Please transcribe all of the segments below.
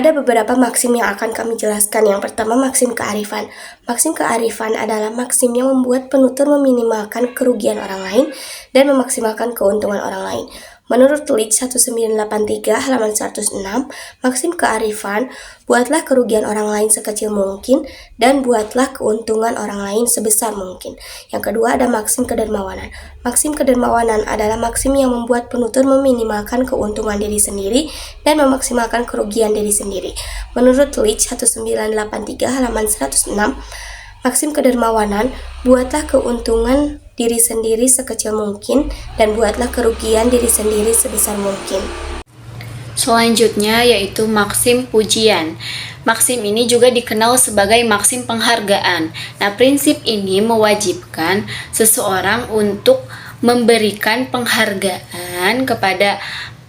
Ada beberapa maksim yang akan kami jelaskan. Yang pertama, maksim kearifan. Maksim kearifan adalah maksim yang membuat penutur meminimalkan kerugian orang lain dan memaksimalkan keuntungan orang lain. Menurut Leach 1983 halaman 106, maksim kearifan, buatlah kerugian orang lain sekecil mungkin dan buatlah keuntungan orang lain sebesar mungkin. Yang kedua ada maksim kedermawanan. Maksim kedermawanan adalah maksim yang membuat penutur meminimalkan keuntungan diri sendiri dan memaksimalkan kerugian diri sendiri. Menurut Leach 1983 halaman 106, maksim kedermawanan, buatlah keuntungan diri sendiri sekecil mungkin dan buatlah kerugian diri sendiri sebesar mungkin. Selanjutnya yaitu maksim pujian. Maksim ini juga dikenal sebagai maksim penghargaan. Nah, prinsip ini mewajibkan seseorang untuk memberikan penghargaan kepada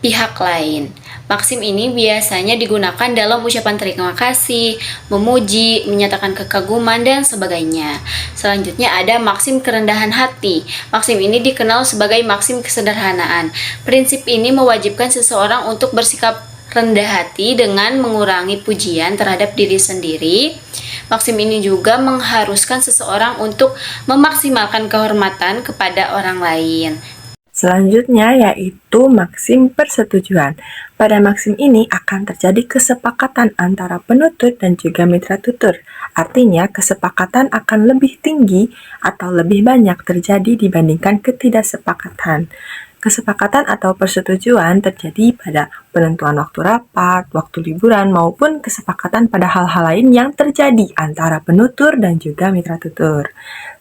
pihak lain. Maksim ini biasanya digunakan dalam ucapan terima kasih, memuji, menyatakan kekaguman, dan sebagainya. Selanjutnya ada maksim kerendahan hati. Maksim ini dikenal sebagai maksim kesederhanaan. Prinsip ini mewajibkan seseorang untuk bersikap rendah hati dengan mengurangi pujian terhadap diri sendiri. Maksim ini juga mengharuskan seseorang untuk memaksimalkan kehormatan kepada orang lain. Selanjutnya yaitu maksim persetujuan. Pada maksim ini akan terjadi kesepakatan antara penutur dan juga mitra tutur. Artinya kesepakatan akan lebih tinggi atau lebih banyak terjadi dibandingkan ketidaksepakatan. Kesepakatan atau persetujuan terjadi pada penentuan waktu rapat, waktu liburan, maupun kesepakatan pada hal-hal lain yang terjadi antara penutur dan juga mitra tutur.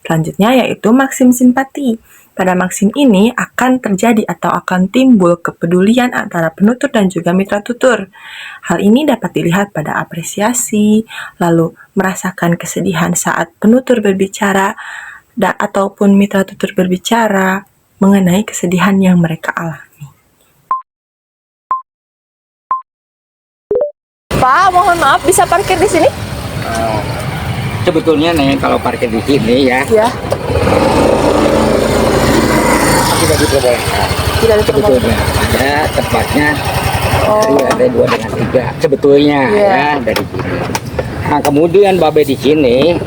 Selanjutnya yaitu maksim simpati. Pada maksim ini akan terjadi atau akan timbul kepedulian antara penutur dan juga mitra tutur. Hal ini dapat dilihat pada apresiasi, lalu merasakan kesedihan saat penutur berbicara, ataupun mitra tutur berbicara mengenai kesedihan yang mereka alami. Pak, mohon maaf, bisa parkir di sini? Sebetulnya nih kalau parkir di sini ya, tidak diperbolehkan. Tidak diperbolehkan. Sebetulnya ada tempatnya dari lantai 2 dengan 3 sebetulnya ya dari sini. Nah kemudian Babe di sini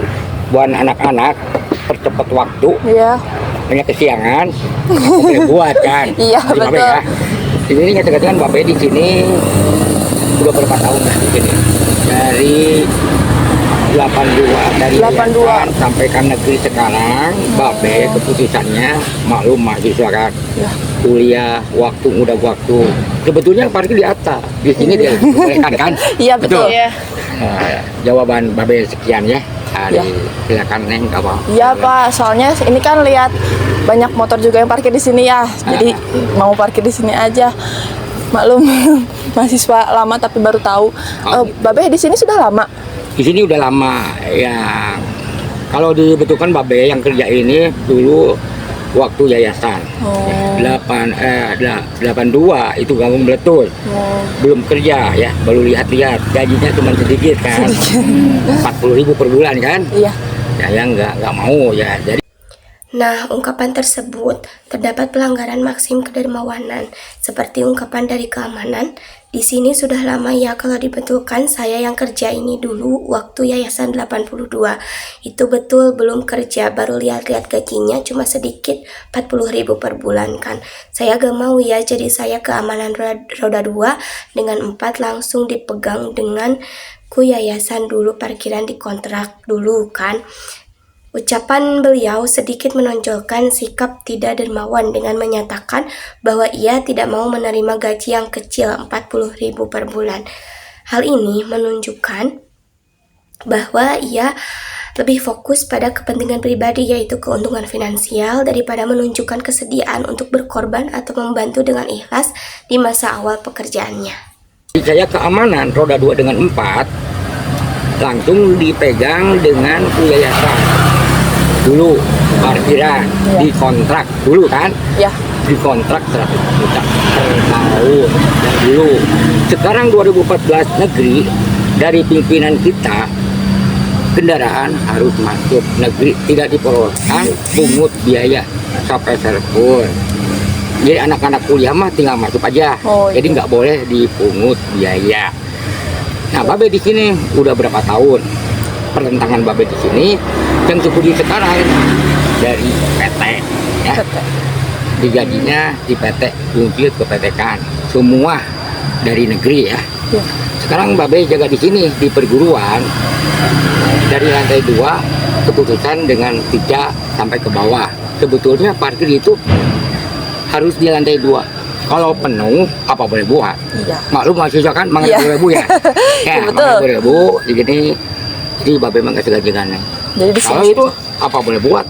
buat anak-anak percepat waktu, banyak kesiangan, boleh buat kan? Iya betul. Babe ya. Ini katakan Babe di sini udah berapa tahun di sini? Dari 82 dari 82 sampai ke negeri sekarang. Babe keputusannya maklum mahasiswa kan, kuliah waktu udah waktu sebetulnya parkir di atas, di sini dia bolehkan kan? Iya betul. Jawaban Babe sekian ya. Silakan Neng apa? Iya Pak, soalnya ini kan lihat banyak motor juga yang parkir di sini ya, jadi mau parkir di sini aja. Maklum mahasiswa lama tapi baru tahu. Babe di sini sudah lama. Di sini udah lama ya. Kalau dibentukkan Babe yang kerja ini dulu waktu yayasan. 82 itu gabung meletus. Belum kerja ya, baru lihat-lihat gajinya cuma sedikit kan. 40.000 per bulan kan? Iya. Ya nggak mau ya. Jadi Nah, ungkapan tersebut terdapat pelanggaran maksim kedermawanan, seperti ungkapan dari keamanan. Di sini sudah lama ya, kalau dibetulkan saya yang kerja ini dulu waktu yayasan 82. Itu betul belum kerja, baru lihat-lihat gajinya cuma sedikit, 40.000 per bulan kan. Saya gak mau ya, jadi saya keamanan roda 2 dengan 4 langsung dipegang dengan yayasan dulu, parkiran dikontrak dulu kan. Ucapan beliau sedikit menonjolkan sikap tidak dermawan dengan menyatakan bahwa ia tidak mau menerima gaji yang kecil 40.000 per bulan. Hal ini menunjukkan bahwa ia lebih fokus pada kepentingan pribadi, yaitu keuntungan finansial, daripada menunjukkan kesediaan untuk berkorban atau membantu dengan ikhlas di masa awal pekerjaannya. Saya keamanan roda 2 dengan 4 langsung dipegang dengan yayasan. Dulu parkiran dikontrak dulu kan, dikontrak 100 juta per tahun dulu. Sekarang 2014 negeri dari pimpinan kita, kendaraan harus masuk negeri, tidak diperbolehkan pungut biaya sampai serpun. Jadi anak-anak kuliah mah tinggal masuk aja, jadi nggak boleh dipungut biaya. Nah, Babe di sini udah berapa tahun? Pertentangan Babe di sini yang Cipudi sekarang dari PT ya. Digajinya di PT Bungkit ke PTkan. Semua dari negeri ya. Sekarang Babe jaga di sini di perguruan dari lantai 2 keputusan dengan 3 sampai ke bawah. Sebetulnya parkir itu harus di lantai 2. Kalau penuh apa boleh buat? Iya. Maklum mahasiswa kan mengenai ribu ya. Ya, Betul. ribu jadi Babe emang kasih gajiannya. Jadi di Kalau sini itu apa boleh buat?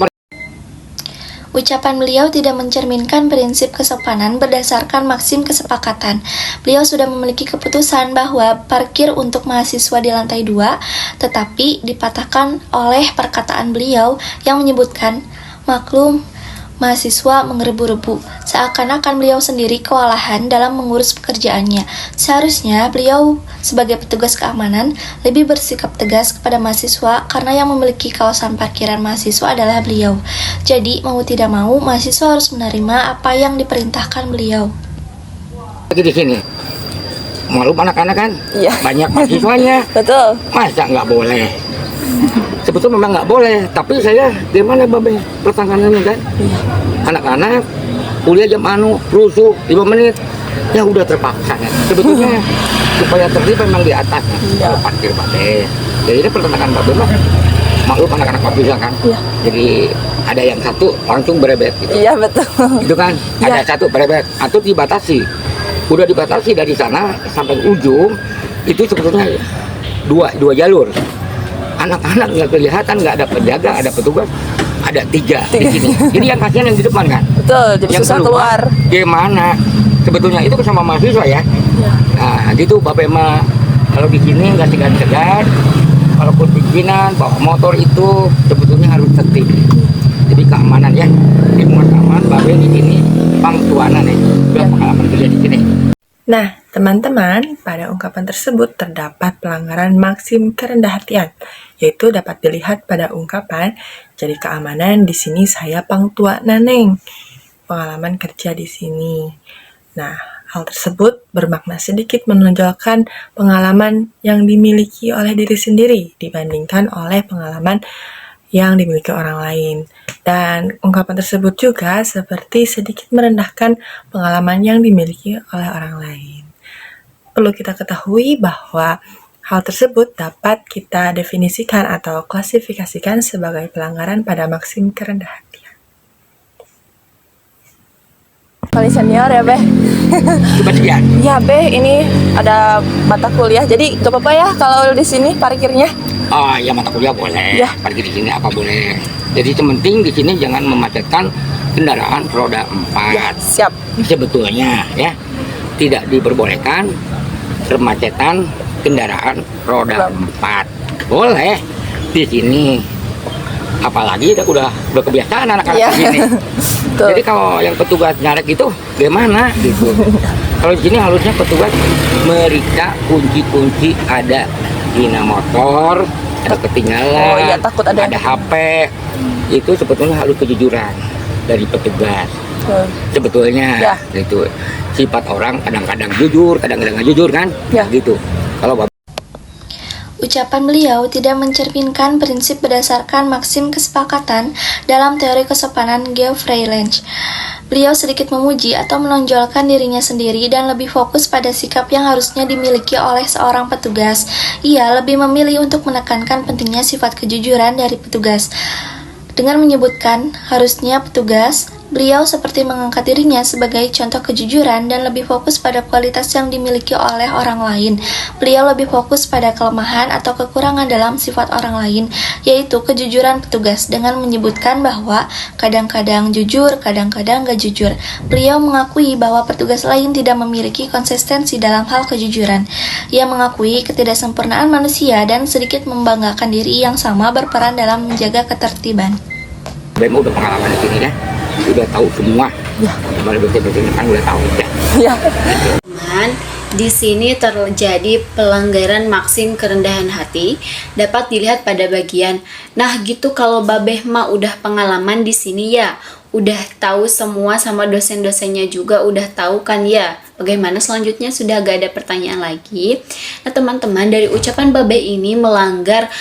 Ucapan beliau tidak mencerminkan prinsip kesopanan berdasarkan maksim kesepakatan. Beliau sudah memiliki keputusan bahwa parkir untuk mahasiswa di lantai 2, tetapi dipatahkan oleh perkataan beliau yang menyebutkan, maklum, mahasiswa mengerebu-rebu, seakan-akan beliau sendiri kewalahan dalam mengurus pekerjaannya. Seharusnya beliau sebagai petugas keamanan lebih bersikap tegas kepada mahasiswa karena yang memiliki kawasan parkiran mahasiswa adalah beliau. Jadi mau tidak mau mahasiswa harus menerima apa yang diperintahkan beliau. Lagi di sini. Maklum anak-anak kan Iya. banyak mahasiswanya. betul. Masa nggak boleh? Sebetulnya memang nggak boleh, tapi saya gimana Babe pertanganannya kan? Anak-anak kuliah jam rusuh 5 menit, ya udah terpaksa kan? Sebetulnya supaya tertib memang di atas kalau parkir Babe. Jadi ini pertentangan Babe mah maklum anak-anak Babe kan? Jadi ada yang satu langsung berebet gitu. Iya betul. Itu kan ada satu berebet atau dibatasi. Udah dibatasi dari sana sampai ujung itu sebetulnya dua jalur. Anak-anak nggak kelihatan, nggak ada penjaga, ada petugas, ada 3 di sini. Jadi yang kasihan yang di depan kan. Betul, jadi Yang susah keluar. Gimana? Sebetulnya itu sama mahasiswa ya. Nah gitu Babe mah kalau di sini nggak segan-segan. Walaupun pimpinan bawa motor itu sebetulnya harus tertib. Jadi keamanan ya. Di keamanan Babe di sini pangtuanan nih. Udah pengalaman kerja di sini. Nah, teman-teman, pada ungkapan tersebut terdapat pelanggaran maksim kerendahan, yaitu dapat dilihat pada ungkapan, jadi keamanan di sini saya pangtua naneng. Pengalaman kerja di sini. Nah, hal tersebut bermakna sedikit menonjolkan pengalaman yang dimiliki oleh diri sendiri dibandingkan oleh pengalaman yang dimiliki orang lain. Dan ungkapan tersebut juga seperti sedikit merendahkan pengalaman yang dimiliki oleh orang lain. Perlu kita ketahui bahwa hal tersebut dapat kita definisikan atau klasifikasikan sebagai pelanggaran pada maksim kerendahan. Paling senior ya Beh. Coba sekian. Ya Beh, ini ada mata kuliah. Jadi gak apa-apa ya kalau di sini parkirnya. Oh ya mata kuliah boleh, Ya. parkir di sini apa boleh. Jadi penting di sini jangan memacetkan kendaraan roda 4. Ya, siap. Sebetulnya ya tidak diperbolehkan kemacetan kendaraan roda 4. Boleh di sini. Apalagi udah kebiasaan anak-anak Ya. di sini. Betul. Jadi kalau yang petugas nyarek itu gimana gitu. Kalau di sini harusnya petugas meriksa kunci-kunci ada dina motor, ada ketinggalan, Oh iya, takut ada yang HP. Itu sebetulnya harus kejujuran dari petugas. Betul. Sebetulnya Ya. itu sifat orang kadang-kadang jujur, kadang-kadang nggak jujur kan? Ya. Gitu. Kalau Ucapan beliau tidak mencerminkan prinsip berdasarkan maksim kesepakatan dalam teori kesopanan Geoffrey Lange. Beliau sedikit memuji atau menonjolkan dirinya sendiri dan lebih fokus pada sikap yang harusnya dimiliki oleh seorang petugas. Ia lebih memilih untuk menekankan pentingnya sifat kejujuran dari petugas. Dengan menyebutkan harusnya petugas, beliau seperti mengangkat dirinya sebagai contoh kejujuran dan lebih fokus pada kualitas yang dimiliki oleh orang lain. Beliau lebih fokus pada kelemahan atau kekurangan dalam sifat orang lain, yaitu kejujuran petugas dengan menyebutkan bahwa kadang-kadang jujur, kadang-kadang gak jujur. Beliau mengakui bahwa petugas lain tidak memiliki konsistensi dalam hal kejujuran. Ia mengakui ketidaksempurnaan manusia dan sedikit membanggakan diri yang sama berperan dalam menjaga ketertiban. BEM udah pengalaman di sini ya, udah tahu semua. Ya. Kemarin betul-betul kan udah tahu ya. Ya. Teman, di sini terjadi pelanggaran maksim kerendahan hati dapat dilihat pada bagian. Nah, gitu kalau Babeh mah udah pengalaman di sini ya. udah tahu semua sama dosen-dosennya juga udah tahu kan ya. Bagaimana selanjutnya, sudah gak ada pertanyaan lagi. Nah teman-teman, dari ucapan Babe ini melanggar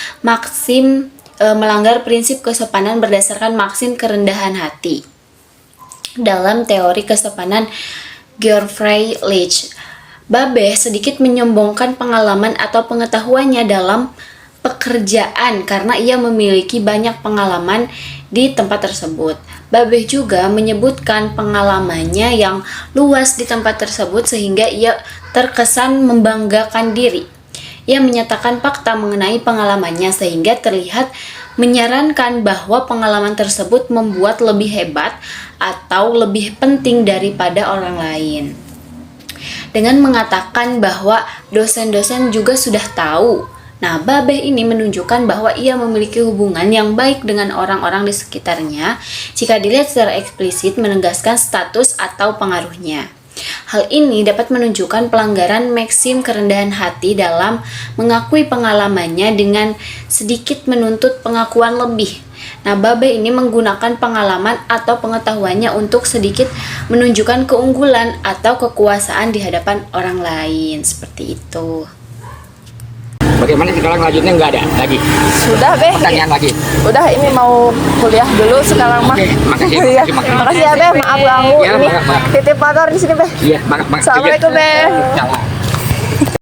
prinsip kesopanan berdasarkan maksim kerendahan hati dalam teori kesopanan Geoffrey Leach. Babe sedikit menyombongkan pengalaman atau pengetahuannya dalam pekerjaan karena ia memiliki banyak pengalaman di tempat tersebut. Babe juga menyebutkan pengalamannya yang luas di tempat tersebut sehingga ia terkesan membanggakan diri. Ia menyatakan fakta mengenai pengalamannya sehingga terlihat menyarankan bahwa pengalaman tersebut membuat lebih hebat atau lebih penting daripada orang lain. Dengan mengatakan bahwa dosen-dosen juga sudah tahu. Nah, Babe ini menunjukkan bahwa ia memiliki hubungan yang baik dengan orang-orang di sekitarnya jika dilihat secara eksplisit menegaskan status atau pengaruhnya. Hal ini dapat menunjukkan pelanggaran maksim kerendahan hati dalam mengakui pengalamannya dengan sedikit menuntut pengakuan lebih. Nah, Babe ini menggunakan pengalaman atau pengetahuannya untuk sedikit menunjukkan keunggulan atau kekuasaan di hadapan orang lain. Seperti itu. Bagaimana sekarang lanjutnya, nggak ada lagi? Sudah, Beh. Pertanyaan lagi? Udah, ini mau kuliah dulu sekarang mah. Oke, makasih, Iya. makasih. Makasih ya, Beh. Maaf ganggu. Ya, ini maaf. titip motor di sini, Beh. Iya, Bang. Assalamualaikum, Beh. Salam.